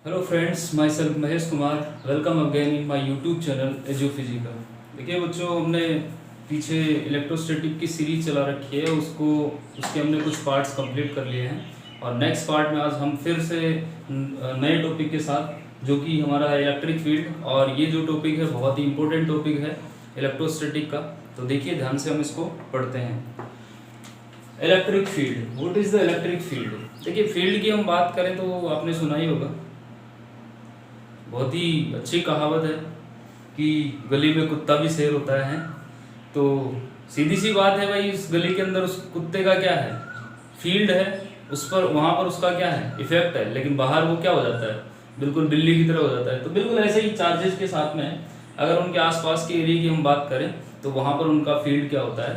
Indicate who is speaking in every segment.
Speaker 1: Hello friends, myself Mahesh Kumar. Welcome again in my YouTube channel Eduphysical. देखिए बच्चों, हमने पीछे इलेक्ट्रोस्टैटिक की सीरीज चला रखी है, उसके हमने कुछ पार्ट्स कंप्लीट कर लिए हैं और नेक्स्ट पार्ट में आज हम फिर से नए टॉपिक के साथ, जो कि हमारा इलेक्ट्रिक फील्ड, और ये जो टॉपिक है बहुत ही इंपॉर्टेंट टॉपिक है इलेक्ट्रोस्टैटिक का। तो देखिए ध्यान से हम इसको पढ़ते हैं। Electric field, what is the electric field. देखिए फील्ड की हम बात करें तो आपने सुना ही होगा, बहुत ही अच्छी कहावत है कि गली में कुत्ता भी शेर होता है। तो सीधी सी बात है भाई, इस गली के अंदर उस कुत्ते का क्या है, फील्ड है, उस पर वहाँ पर उसका क्या है, इफेक्ट है, लेकिन बाहर वो क्या हो जाता है, बिल्कुल बिल्ली की तरह हो जाता है। तो बिल्कुल ऐसे ही चार्जेस के साथ में अगर उनके आसपास के एरिया की हम बात करें तो वहाँ पर उनका फील्ड क्या होता है,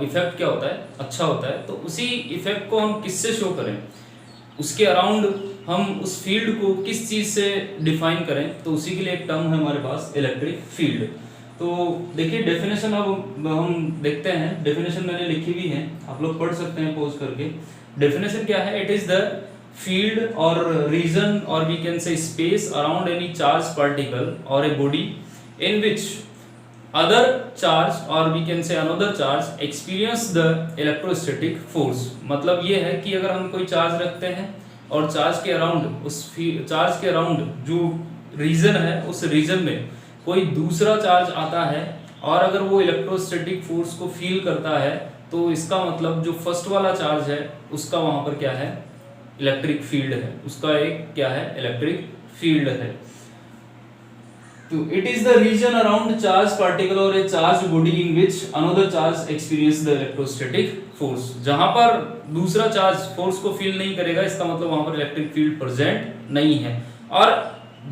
Speaker 1: इफेक्ट क्या होता है, अच्छा होता है। तो उसी इफेक्ट को हम किससे शो करें, उसके अराउंड हम उस फील्ड को किस चीज़ से डिफाइन करें, तो उसी के लिए एक टर्म है हमारे पास, इलेक्ट्रिक फील्ड। तो देखिए डेफिनेशन अब हम देखते हैं। डेफिनेशन मैंने लिखी हुई है, आप लोग पढ़ सकते हैं पॉज करके। डेफिनेशन क्या है, it is the field or region or we can say space around any charge particle or a body in which other charge or we can say another charge experience the electrostatic force। मतलब ये है कि अगर हम कोई charge रखते हैं और चार्ज के अराउंड, उस चार्ज के अराउंड जो रीजन है, उस रीजन में कोई दूसरा चार्ज आता है और अगर वो इलेक्ट्रोस्टैटिक फोर्स को फील करता है, तो इसका मतलब जो फर्स्ट वाला चार्ज है उसका वहां पर क्या है, इलेक्ट्रिक फील्ड है, उसका एक क्या है, इलेक्ट्रिक फील्ड है। तो it is the region around charge particle or a charge body in which another charge experience the electrostatic force. जहां पर दूसरा चार्ज फोर्स को फील नहीं करेगा, इसका मतलब वहां पर इलेक्ट्रिक फील्ड प्रेजेंट नहीं है। और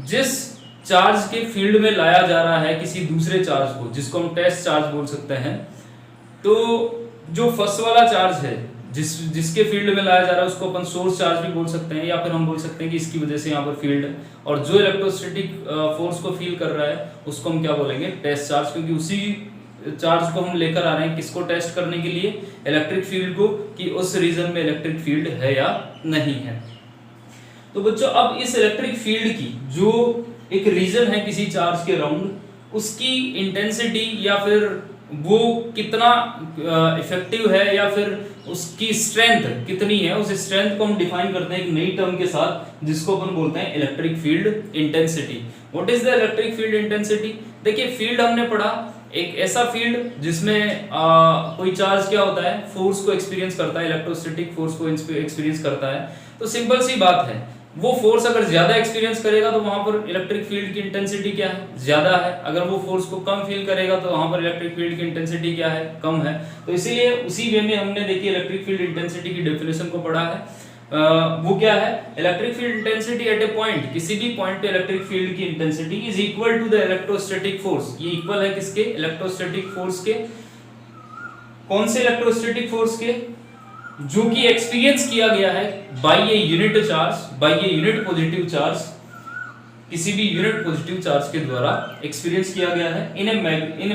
Speaker 1: जिस चार्ज के फील्ड में लाया जा रहा है किसी दूसरे चार्ज को, जिसको हम टेस्ट चार्ज बोल सकते हैं, तो जो फर्स्ट वाला चार्ज है जिसके फील्ड में लाया जा रहा है उसको अपन सोर्स चार्ज भी बोल सकते हैं, या फिर हम बोल सकते हैं कि इसकी वजह से यहाँ पर फील्ड है। और जो इलेक्ट्रोस्टैटिक फोर्स को फील कर रहा है उसको हम क्या बोलेंगे, टेस्ट चार्ज, क्योंकि उसी चार्ज को हम लेकर आ रहे हैं किसको टेस्ट करने के लिए, इलेक्ट्रिक फील्ड को, कि उस रीजन में इलेक्ट्रिक फील्ड है या नहीं है। तो बच्चों अब इस इलेक्ट्रिक फील्ड की जो एक रीजन है किसी चार्ज के अराउंड, उसकी इंटेंसिटी या फिर वो कितना इफेक्टिव है या फिर उसकी स्ट्रेंथ कितनी है, उस स्ट्रेंथ को हम डिफाइन करते हैं एक नई टर्म के साथ, जिसको अपन बोलते हैं electric field intensity. What is the electric field intensity. देखिए फील्ड हमने पढ़ा, एक ऐसा फील्ड जिसमें कोई चार्ज क्या होता है, फोर्स को एक्सपीरियंस करता है, इलेक्ट्रोस्टैटिक फोर्स को एक्सपीरियंस करता है। तो सिंपल सी बात है, वो फोर्स अगर ज्यादा एक्सपीरियंस करेगा तो वहां पर इलेक्ट्रिक फील्ड की इंटेंसिटी क्या है, ज्यादा है। अगर वो फोर्स को कम फील करेगा तो वहां पर इलेक्ट्रिक फील्ड की इंटेंसिटी क्या है, कम है। तो इसीलिए उसी वे में हमने देखिए इलेक्ट्रिक फील्ड इंटेंसिटी की डेफिनेशन को पढ़ा है। वो क्या है, electric field intensity at a point, किसी भी पॉइंट पे इलेक्ट्रिक फील्ड की intensity is equal to the electrostatic force. ये इक्वल है किसके, इलेक्ट्रोस्टैटिक फोर्स के। कौन से इलेक्ट्रोस्टैटिक फोर्स के, जो कि एक्सपीरियंस किया गया है bye a unit charge, bye a unit positive charge, किसी भी यूनिट पॉजिटिव चार्ज के द्वारा एक्सपीरियंस किया गया है in a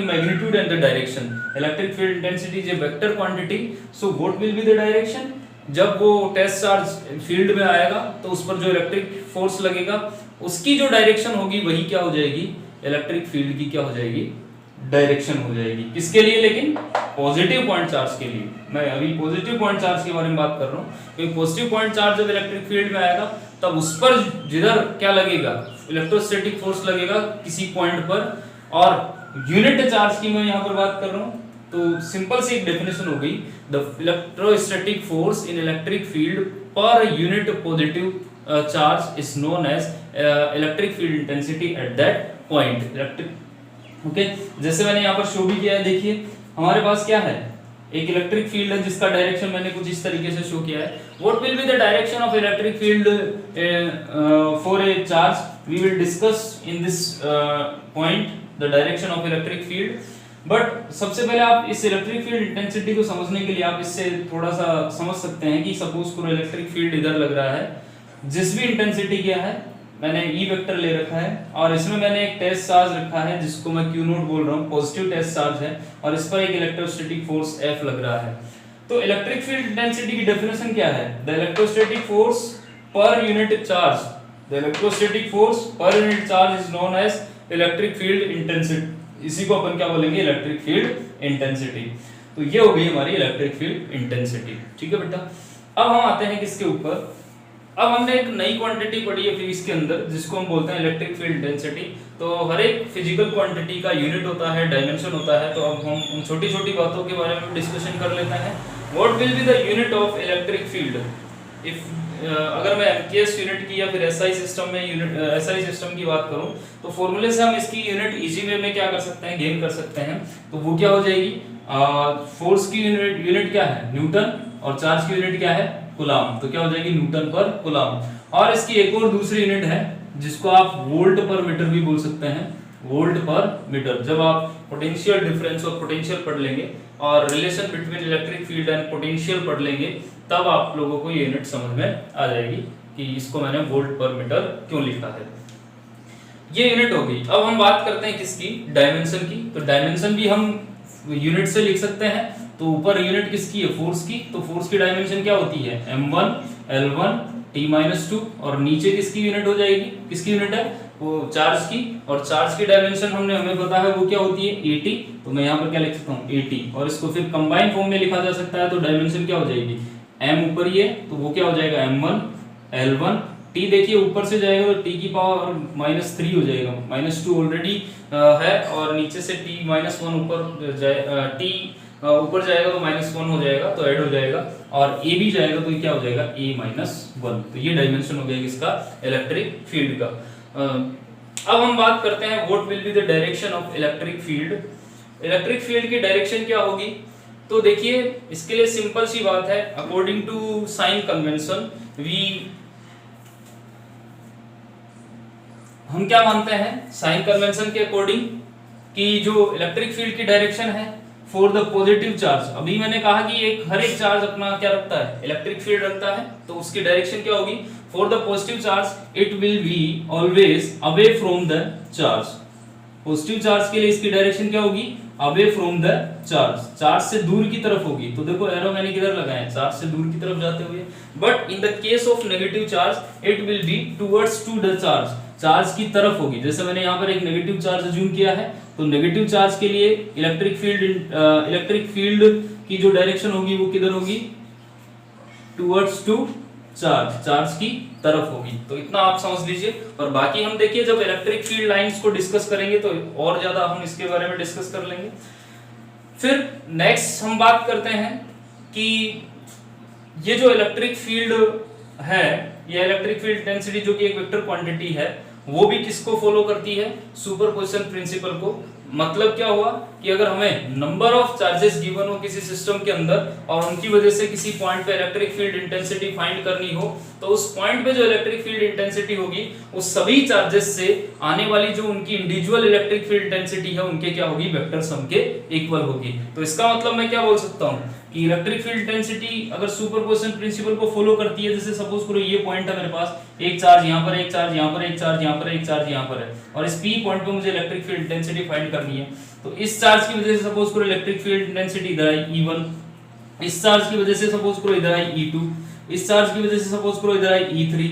Speaker 1: magnitude and the direction. Electric field intensity is a vector quantity, so what will be the direction. जब वो test charge field में आएगा तो उस पर जो इलेक्ट्रिक फोर्स लगेगा उसकी जो डायरेक्शन होगी वही क्या हो जाएगी, इलेक्ट्रिक फील्ड की क्या हो जाएगी, डायरेक्शन हो जाएगी। किसके लिए, लेकिन पॉजिटिव पॉइंट चार्ज के लिए। मैं अभी पॉजिटिव पॉइंट चार्ज के बारे में बात कर रहा हूँ, क्योंकि पॉजिटिव पॉइंट चार्ज जब इलेक्ट्रिक फील्ड में आएगा तब उस पर जिधर क्या लगेगा, इलेक्ट्रोस्टैटिक फोर्स लगेगा किसी पॉइंट पर। और यूनिट चार्ज की मैं यहाँ पर बात कर रहा हूँ, तो सिंपल सी एक डेफिनेशन हो गई, the electrostatic force in electric field per unit positive charge is known as electric field intensity at that point. Electric okay जैसे मैंने यहाँ पर शो भी किया है, देखिए हमारे पास क्या है, एक इलेक्ट्रिक फील्ड है जिसका डायरेक्शन मैंने कुछ इस तरीके से शो किया है। What will be the direction of electric field for a charge, we will discuss in this point the direction of electric field. But सबसे पहले आप इस इलेक्ट्रिक फील्ड इंटेंसिटी को समझने के लिए आप इससे थोड़ा सा समझ सकते हैं कि सपोज करो इलेक्ट्रिक फील्ड इधर लग रहा है, जिस भी इंटेंसिटी क्या है, मैंने ई वेक्टर ले रखा है और इसमें मैंने एक टेस्ट चार्ज रखा है जिसको मैं क्यू नोट बोल रहा हूँ, पॉजिटिव टेस्ट चार्ज है, और इस पर एक इलेक्ट्रोस्टैटिक फोर्स एफ लग रहा है। तो इलेक्ट्रिक फील्ड इंटेंसिटी की डेफिनेशन क्या है, the electrostatic force per unit charge the electrostatic force per unit charge is known as electric field intensity. इसी को अपन क्या बोलेंगे, इलेक्ट्रिक फील्ड इंटेंसिटी। तो ये हो गई हमारी इलेक्ट्रिक फील्ड इंटेंसिटी। ठीक है बेटा, अब हम आते हैं किसके ऊपर, अब हमने एक नई क्वांटिटी पढ़ी है फिजिक्स के अंदर जिसको हम बोलते हैं इलेक्ट्रिक फील्ड इंटेंसिटी। तो हर एक फिजिकल क्वांटिटी का यूनिट होता है, डायमेंशन होता है। तो अब हम उन छोटी छोटी बातों के बारे में डिस्कशन कर लेते हैं। What will be the unit of electric field if, अगर मैं एमकेएस यूनिट की या फिर एसआई सिस्टम में यूनिट एसआई सिस्टम की बात करूं तो फॉर्मूले से हम इसकी यूनिट इजी वे में क्या कर सकते हैं, गेन कर सकते हैं। तो वो क्या हो जाएगी, फोर्स की यूनिट क्या है, न्यूटन, और चार्ज की यूनिट क्या है, कूलम। तो क्या हो जाएगी, न्यूटन पर कूलम। और इसकी एक और दूसरी यूनिट है जिसको आप वोल्ट पर मीटर भी बोल सकते हैं, वोल्ट पर मीटर। जब आप पोटेंशियल डिफरेंस और पोटेंशियल पढ़ लेंगे और relation between electric field and potential पढ़ लेंगे तब आप लोगों को ये यूनिट समझ में आ जाएगी कि इसको मैंने वोल्ट पर मीटर क्यों लिखा है। ये यूनिट हो गई। अब हम बात करते हैं किसकी, डायमेंशन की। तो डायमेंशन भी हम यूनिट से लिख सकते हैं। तो ऊपर यूनिट किसकी है, फोर्स की। तो फोर्स की डायमेंशन क्या होती है, m1 l1 t-2। और नीचे किसकी यूनिट हो जाएगी, किसकी यूनिट है, वो चार्ज की। और चार्ज की डायमेंशन हमें पता है वो क्या होती है, at। तो मैं यहाँ पर क्या लिख सकता हूँ, at। और इसको फिर कंबाइन फॉर्म में लिखा जा सकता है। तो डायमेंशन क्या हो जाएगी, m ऊपर ही है तो वो क्या हो जाएगा, m1 l1 t। देखिए ऊपर से जाएगा तो t की पावर -3 हो जाएगा, -2 ऑलरेडी है। और नीचे से t-1 ऊपर जाए, t ऊपर जाएगा तो -1 हो जाएगा, तो ऐड हो जाएगा। और a भी जाएगा तो क्या हो जाएगा, a-1। तो ये डायमेंशन हो गया इसका इलेक्ट्रिक फील्ड का। अब हम बात करते हैं what will be the direction of electric field. Electric field की डायरेक्शन क्या होगी। तो देखिए इसके लिए सिंपल सी बात है, अकॉर्डिंग टू साइन कन्वेंशन हम क्या मानते हैं, साइन कन्वेंशन के अकॉर्डिंग कि जो इलेक्ट्रिक फील्ड की डायरेक्शन है फॉर द पॉजिटिव चार्ज। अभी मैंने कहा कि हर एक चार्ज अपना क्या रखता है, इलेक्ट्रिक फील्ड रखता है। तो उसकी डायरेक्शन क्या होगी, for the positive charge it will be always away from the charge. Positive charge के लिए इसकी डायरेक्शन क्या होगी, away from the charge, charge से दूर की तरफ होगी। तो देखो एरो मैंने किधर लगाया है, चार्ज से दूर की तरफ जाते हुए। But in the case of negative charge it will be towards to the charge, charge की तरफ होगी। जैसे मैंने यहाँ पर एक नेगेटिव चार्ज अज्यूम किया है, तो नेगेटिव चार्ज के लिए इलेक्ट्रिक फील्ड की जो डायरेक्शन होगी वो किधर होगी, टुवर्ड्स टू चार्ज, चार्ज की तरफ होगी। तो इतना आप समझ लीजिए। और बाकी हम देखिए जब इलेक्ट्रिक फील्ड लाइंस को डिस्कस करेंगे तो और ज्यादा हम इसके बारे में डिस्कस कर लेंगे। फिर नेक्स्ट हम बात करते हैं कि ये जो इलेक्ट्रिक फील्ड है, ये इलेक्ट्रिक फील्ड इंटेंसिटी जो कि एक वेक्टर क्वांटिटी है, वो भी किसको फॉलो करती है, सुपरपोजिशन प्रिंसिपल को। मतलब क्या हुआ कि अगर हमें नंबर ऑफ चार्जेस गिवन हो किसी सिस्टम के अंदर और उनकी वजह से किसी पॉइंट पे इलेक्ट्रिक फील्ड इंटेंसिटी फाइंड करनी हो, तो उस पॉइंट पे जो इलेक्ट्रिक फील्ड इंटेंसिटी होगी उस सभी चार्जेस से आने वाली जो उनकी इंडिविजुअल इलेक्ट्रिक फील्ड इंटेंसिटी है उनके क्या होगी, वेक्टर सम के इक्वल होगी। तो इसका मतलब मैं क्या बोल सकता हूँ कि इलेक्ट्रिक फील्ड इंटेंसिटी अगर सुपरपोजिशन प्रिंसिपल को फॉलो करती है, जैसे सपोज करो ये पॉइंट है मेरे पास, एक चार्ज यहाँ पर, एक चार्ज यहाँ पर, एक चार्ज यहाँ पर, एक चार्ज यहाँ पर है, और इस P पॉइंट पे मुझे इलेक्ट्रिक फील्ड इंटेंसिटी फाइंड करनी है। तो इस चार्ज की वजह से सपोज करो इलेक्ट्रिक फील्ड इंटेंसिटी इधर आई E1, इस चार्ज की वजह से सपोज करो इधर आई E2, इस चार्ज की वजह से सपोज करो इधर आई E3।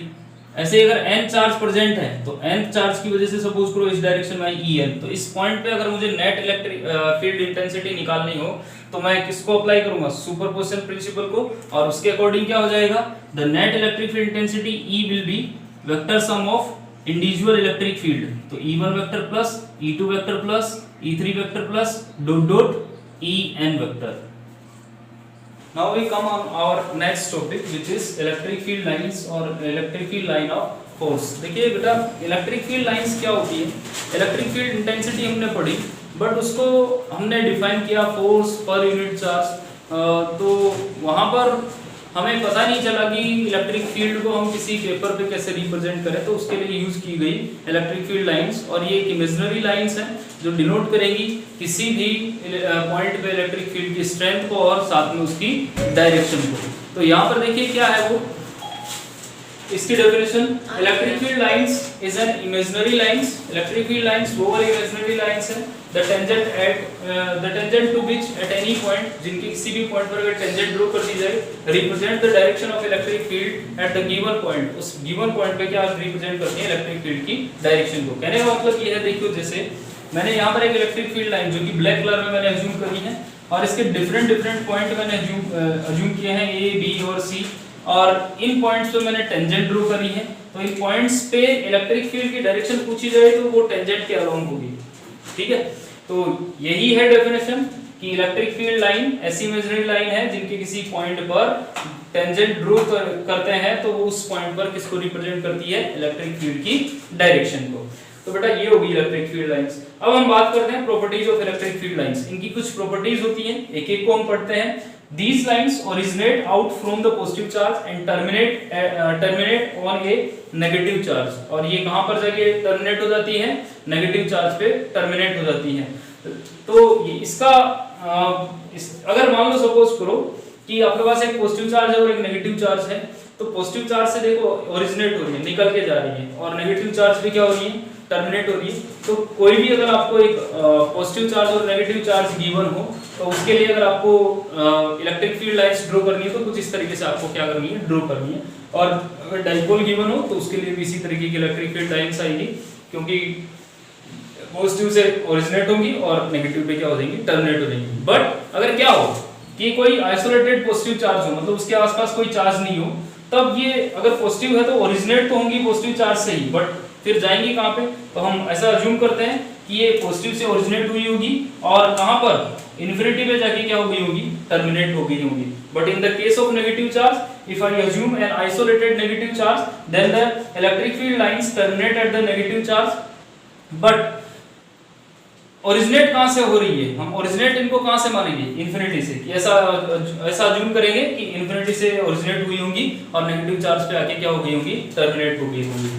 Speaker 1: ऐसे अगर n चार्ज प्रेजेंट है तो n चार्ज की वजह से सपोज करो इस डायरेक्शन में आई En। तो इस पॉइंट पे अगर मुझे नेट इलेक्ट्रिक फील्ड इंटेंसिटी निकालनी हो तो मैं किसको अप्लाई करूंगा, सुपरपोजिशन प्रिंसिपल को। और उसके अकॉर्डिंग क्या हो जाएगा, the net electric field intensity E will be vector sum of individual electric field. तो E1 vector plus E2 vector plus E3 vector plus dot dot En vector. Now we come on our next topic which is electric field lines or electric field line of force। देखिए बेटा electric field lines क्या होती है, electric field intensity हमने पढ़ी but उसको हमने define किया फोर्स पर यूनिट चार्ज। तो वहां पर हमें पता नहीं चला कि इलेक्ट्रिक फील्ड को हम किसी पेपर पे कैसे रिप्रेजेंट करें, तो उसके लिए यूज की गई इलेक्ट्रिक फील्ड लाइंस। और ये एक इमेजिनरी लाइंस हैं जो डिनोट करेंगी किसी भी पॉइंट पे इलेक्ट्रिक फील्ड की स्ट्रेंथ को और साथ में उसकी डायरेक्शन को। तो यहाँ पर देखिए क्या है वो, इसकी definition, electric field lines is an imaginary lines, electric field lines वो वाली इमेजिनरी लाइंस है the tangent to which at any point, जिनकी किसी भी पॉइंट पर अगर टेंजेंट ड्रॉ कर दी जाए, represent the direction of electric field at the given point, उस गिवन पॉइंट पे क्या रिप्रेजेंट करती है इलेक्ट्रिक फील्ड की डायरेक्शन को। कहने का मतलब ये है, देखियो जैसे मैंने यहाँ पर एक इलेक्ट्रिक फील्ड लाइन जो कि ब्लैक कलर में मैंने अज्यूम करी है और इसके डिफरेंट पॉइंट मैंने अज्यूम किए हैं ए, बी और सी, और इन पॉइंट्स पे मैंने टेंजेंट ड्रॉ करी है। तो इन पॉइंट्स पे इलेक्ट्रिक फील्ड की डायरेक्शन पूछी जाए तो वो टेंजेंट के अलोंग होगी, ठीक है। तो यही है डेफिनेशन कि इलेक्ट्रिक फील्ड लाइन ऐसी इमेजिनरी लाइन है जिनके किसी पॉइंट पर टेंजेंट ड्रॉ करते हैं तो वो उस पॉइंट पर किसको रिप्रेजेंट करती है, इलेक्ट्रिक फील्ड की डायरेक्शन को। तो बेटा ये होगी इलेक्ट्रिक फील्ड लाइंस। अब हम बात करते हैं properties of electric field lines. इनकी कुछ प्रॉपर्टीज होती हैं, एक एक को हम पढ़ते हैं। These lines originate out from the positive charge and terminate on a negative charge। और ये कहाँ पर जाके टर्मिनेट हो जाती है, नेगेटिव चार्ज पे टर्मिनेट हो जाती है। तो इसका अगर मान लो सपोज करो कि आपके पास एक पॉजिटिव चार्ज है और एक नेगेटिव चार्ज है, तो पॉजिटिव चार्ज से देखो ओरिजिनेट हो रही है, निकल के जा रही है, और नेगेटिव चार्ज पे क्या हो रही है, टर्मिनेट हो रही है। तो कोई भी अगर आपको एक पॉजिटिव चार्ज और नेगेटिव चार्ज गिवन हो तो उसके लिए अगर आपको इलेक्ट्रिक फील्ड लाइंस ड्रॉ करनी है तो कुछ इस तरीके से आपको क्या करनी है, ड्रॉ करनी है। और अगर डाइपोल गिवन हो तो उसके लिए भी इसी तरीके की इलेक्ट्रिक फील्ड लाइंस आएगी, क्योंकि पॉजिटिव से ओरिजिनेट होंगी और नेगेटिव पे क्या हो जाएंगी, टर्मिनेट हो जाएंगी। बट अगर क्या हो कि कोई आइसोलेटेड पॉजिटिव चार्ज हो, मतलब उसके आसपास कोई चार्ज नहीं हो, तब ये अगर पॉजिटिव है तो ओरिजिनेट तो होंगी पॉजिटिव चार्ज से ही, बट फिर जाएंगी कहाँ पे, तो हम ऐसा अज्यूम करते हैं कि ये पॉजिटिव से ओरिजिनेट हुई होगी और कहाँ पर, इन्फिनिटी पे जाके क्या हो गई होगी, टर्मिनेट हो गई होगी। But in the case of negative charge, if I assume an isolated negative charge, then the electric field lines terminate at the negative charge, but originate कहां से हो रही है, हम ओरिजिनेट इनको कहां से मानेंगे, इन्फिनिटी से, कि ऐसा अज्यूम करेंगे कि इन्फिनिटी से ओरिजिनेट हुई होंगी और नेगेटिव चार्ज पे आके क्या हो गई होंगी, टर्मिनेट हो गई होंगी।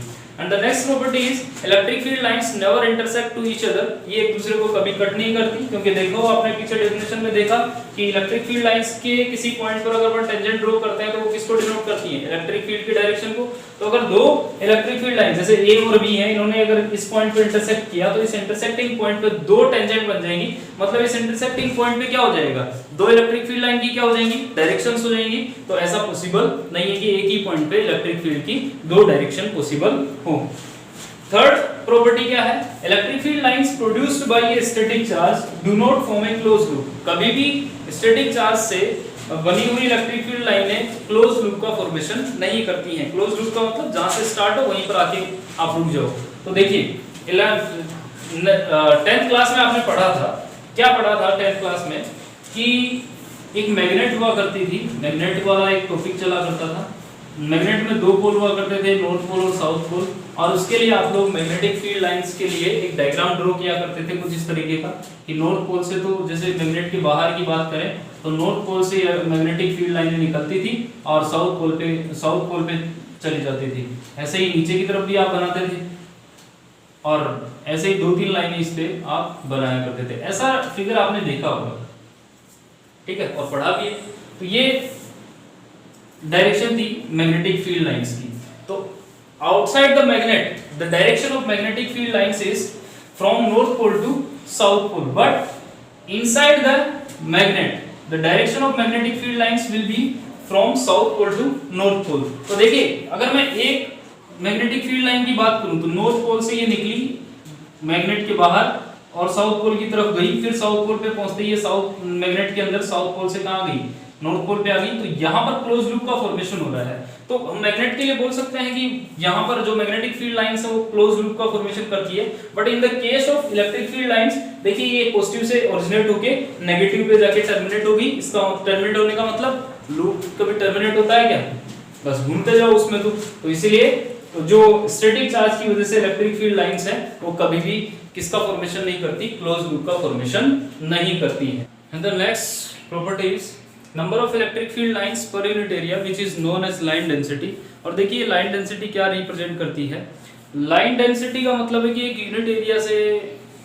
Speaker 1: And the next property is electric field lines never intersect to each other। ये एक दूसरे को कभी कट नहीं करती, क्योंकि देखो आपने पीछे डेफिनेशन में देखा कि इलेक्ट्रिक फील्ड लाइंस के किसी पॉइंट पर अगर अपन टेंजेंट ड्रॉ करते हैं तो वो किसको डिनोट करती है, इलेक्ट्रिक फील्ड की डायरेक्शन को। तो अगर दो इलेक्ट्रिक फील्ड लाइन जैसे ए और बी है, इन्होंने अगर इस पॉइंट पे इंटरसेक्ट किया तो इस इंटरसेक्टिंग पॉइंट पे दो टेंजेंट बन जाएंगी, मतलब इस इंटरसेक्टिंग पॉइंट पे क्या हो जाएगा, दो इलेक्ट्रिक फील्ड लाइन की क्या हो जाएंगी, डायरेक्शंस हो जाएंगी। तो ऐसा पॉसिबल नहीं है कि एक ही पॉइंट पे इलेक्ट्रिक फील्ड की दो डायरेक्शन पॉसिबल हो। थर्ड प्रॉपर्टी क्या है, electric field lines produced by a static charge do not form A close loop. कभी भी स्टैटिक चार्ज से बनी हुई इलेक्ट्रिक फील्ड लाइनें क्लोज लूप का फॉर्मेशन नहीं करती हैं। क्लोज लूप का मतलब जहां से स्टार्ट हो वहीं पर आके आप रुक जाओ। तो देखिए 10th क्लास में आपने पढ़ा था, क्या पढ़ा था 10th क्लास में, कि एक मैग्नेट हुआ करती थी, मैग्नेट वाला एक टॉपिक चला करता था। मैग्नेट में दो पोल हुआ करते थे, नॉर्थ पोल और साउथ पोल, और उसके लिए आप लोग मैग्नेटिक फील्ड लाइंस के लिए एक डायग्राम ड्रॉ किया करते थे कुछ इस तरीके का, कि नॉर्थ पोल से, तो जैसे मैग्नेट के बाहर की बात करें तो नॉर्थ पोल से मैग्नेटिक फील्ड लाइनें निकलती थी और साउथ पोल पे चली जाती थी। ऐसे ही नीचे की तरफ भी आप बनाते थे और ऐसे ही दो तीन लाइनें इस पे आप बनाया करते थे। ऐसा फिगर आपने देखा होगा, ठीक है, और पढ़ा भी है। तो ये डायरेक्शन थी मैग्नेटिक फील्ड लाइंस की। तो outside the magnet the direction of magnetic field lines is from north pole to south pole, but inside the magnet the direction of magnetic field lines will be from south pole to north pole. तो देखिए अगर मैं एक magnetic field line की बात करूं तो north pole से ये निकली मैग्नेट के बाहर और साउथ पोल की तरफ गई, फिर साउथ पोल पे पहुंचते ही साउथ मैग्नेट के अंदर साउथ पोल से कहां गई, नॉर्थ पोल पे आ गई। तो यहाँ पर क्लोज लूप का फॉर्मेशन हो रहा है। तो हम मैग्नेट के लिए बोल सकते हैं कि यहाँ पर जो मैग्नेटिक फील्ड लाइंस है वो क्लोज लूप का फॉर्मेशन करती है। But in the case of electric field lines देखिए ये पॉजिटिव से ओरिजिनेट होके नेगेटिव पे जाके टर्मिनेट होगी। इसका टर्मिनेट होने का मतलब लूप कभी टर्मिनेट होता है क्या, बस घूमते जाओ उसमें। तो इसीलिए तो जो स्टैटिक चार्ज की वजह से इलेक्ट्रिक फील्ड लाइंस है वो कभी भी किसका फॉर्मेशन नहीं करती, क्लोज लूप का फॉर्मेशन नहीं करती है। And the next property is number of electric field lines per unit area which is known as line density. और देखिए लाइन डेंसिटी क्या रिप्रेजेंट करती है। लाइन डेंसिटी का मतलब है कि एक यूनिट एरिया से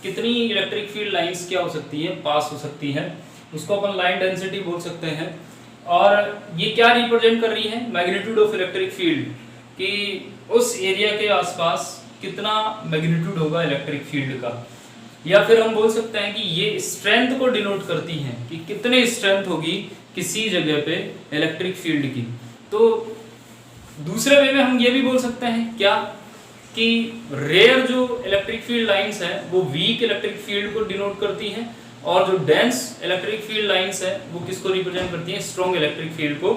Speaker 1: कितनी इलेक्ट्रिक फील्ड लाइंस क्या हो सकती है, पास हो सकती है, उसको अपन लाइन डेंसिटी बोल सकते हैं। और ये क्या रिप्रेजेंट कर रही है, मैग्नीट्यूड ऑफ इलेक्ट्रिक फील्ड। कि उस एरिया के आसपास कितना मैग्नीट्यूड होगा इलेक्ट्रिक फील्ड का, या फिर हम बोल सकते हैं कि ये स्ट्रेंथ को डिनोट करती हैं कि कितनी स्ट्रेंथ होगी किसी जगह पे इलेक्ट्रिक फील्ड की। तो दूसरे वे में हम ये भी बोल सकते हैं क्या कि रेयर जो इलेक्ट्रिक फील्ड लाइंस हैं वो वीक इलेक्ट्रिक फील्ड को डिनोट करती हैं, और जो डेंस इलेक्ट्रिक फील्ड लाइंस हैं वो किसको रिप्रेजेंट करती हैं, स्ट्रॉन्ग इलेक्ट्रिक फील्ड को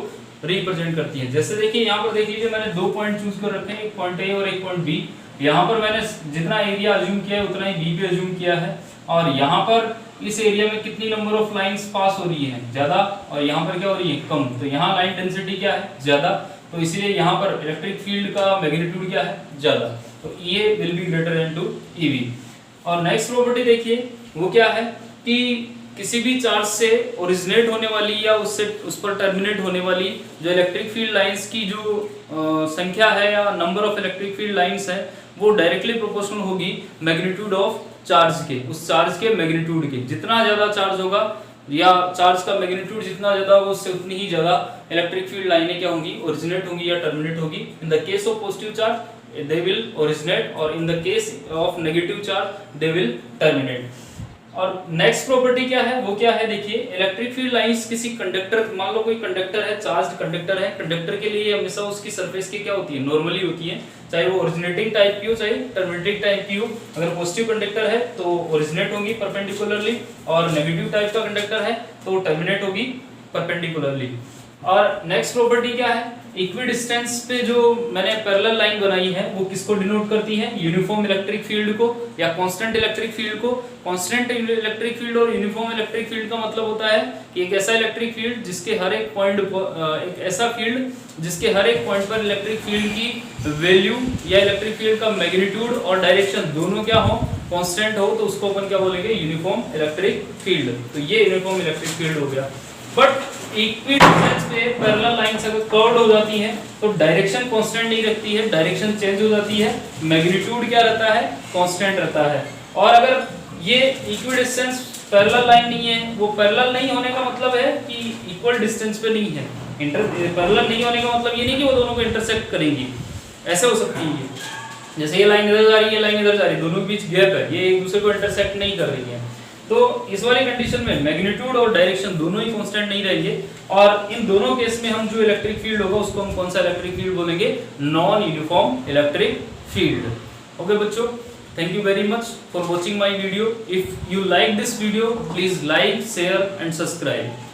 Speaker 1: रिप्रेजेंट करती हैं। जैसे देखिए यहाँ पर देख लीजिए मैंने 2 पॉइंट चूज कर रखे हैं, एक पॉइंट ए और एक पॉइंट बी। यहाँ पर मैंने जितना एरिया अज्यूम किया है उतना ही बी पे अज्यूम किया है, और यहाँ पर इस एरिया में कितनी नंबर ऑफ लाइंस पास हो रही है, ज्यादा, और यहाँ पर क्या हो रही है, कम। तो यहाँ लाइन डेंसिटी क्या है, ज्यादा, तो इसीलिए यहाँ पर इलेक्ट्रिक फील्ड का मैग्नीट्यूड क्या है, ज्यादा। तो ये will be greater than two EV. और नेक्स्ट प्रॉपर्टी देखिए वो क्या है कि किसी भी चार्ज से ओरिजिनेट होने वाली या उससे उस पर टर्मिनेट होने वाली जो इलेक्ट्रिक फील्ड लाइंस की जो संख्या है या number of electric field lines है वो डायरेक्टली प्रोपोर्शनल होगी मैग्नीट्यूड ऑफ चार्ज के, उस चार्ज के मैग्नीट्यूड के। जितना ज्यादा चार्ज होगा या चार्ज का मैग्नीट्यूड जितना ज्यादा होगा उससे उतनी ही ज्यादा इलेक्ट्रिक फील्ड लाइनें क्या होंगी, ओरिजिनेट होंगी या टर्मिनेट होगी। In the case of positive charge they will originate, और in the case of negative charge they will terminate. और नेक्स्ट प्रॉपर्टी क्या है वो क्या है, देखिए इलेक्ट्रिक फील्ड लाइंस किसी कंडक्टर, मान लो कोई कंडक्टर है, चार्ज्ड कंडक्टर है, कंडक्टर के लिए हमेशा उसकी सरफेस की क्या होती है, नॉर्मली होती है, चाहे वो ओरिजिनेटिंग टाइप की हो चाहे टर्मिनेटिंग टाइप की हो। अगर पॉजिटिव कंडक्टर है तो ओरिजिनेट होगी परपेंडिकुलरली, और नेगेटिव टाइप का कंडक्टर है तो टर्मिनेट होगी परपेंडिकुलरली। और नेक्स्ट प्रॉपर्टी क्या है, इक्वी डिस्टेंस पे जो मैंने पैरेलल लाइन बनाई है वो किसको डिनोट करती है, यूनिफॉर्म इलेक्ट्रिक फील्ड को या कांस्टेंट इलेक्ट्रिक फील्ड को। कांस्टेंट इलेक्ट्रिक फील्ड और यूनिफॉर्म इलेक्ट्रिक फील्ड का मतलब होता है कि एक ऐसा इलेक्ट्रिक फील्ड जिसके हर एक पॉइंट पर एक ऐसा फील्ड जिसके हर एक पॉइंट पर इलेक्ट्रिक फील्ड की वैल्यू या इलेक्ट्रिक फील्ड का मैग्नीट्यूड और डायरेक्शन दोनों क्या हो, कांस्टेंट हो, तो उसको अपन क्या बोलेंगे, यूनिफॉर्म इलेक्ट्रिक फील्ड। तो ये यूनिफॉर्म इलेक्ट्रिक फील्ड हो गया। बट इक्वी डिस्टेंस पे पैरेलल लाइंस अगर कर्व्ड हो जाती हैं तो डायरेक्शन कांस्टेंट नहीं रहती है, डायरेक्शन चेंज हो जाती है, मैग्नीट्यूड क्या रहता है, कांस्टेंट रहता है। और अगर ये इक्वी डिस्टेंस पैरेलल लाइन नहीं है, वो पैरेलल नहीं होने का मतलब है कि इक्वल डिस्टेंस पे नहीं है। पैरेलल नहीं होने का मतलब ये नहीं कि वो दोनों को इंटरसेक्ट करेंगी, ऐसे हो सकती है जैसे ये लाइन इधर जा रही है, ये लाइन इधर जा रही है, दोनों के बीच गैप है, ये एक दूसरे को इंटरसेक्ट नहीं कर रही है। तो इस वाली कंडीशन में मैग्नीट्यूड और डायरेक्शन दोनों ही कांस्टेंट नहीं रहेंगे, और इन दोनों केस में हम जो इलेक्ट्रिक फील्ड होगा उसको हम कौन सा इलेक्ट्रिक फील्ड बोलेंगे, non uniform electric field. Okay बच्चों, thank you very much for watching my video. If you like this video, please like, share and subscribe.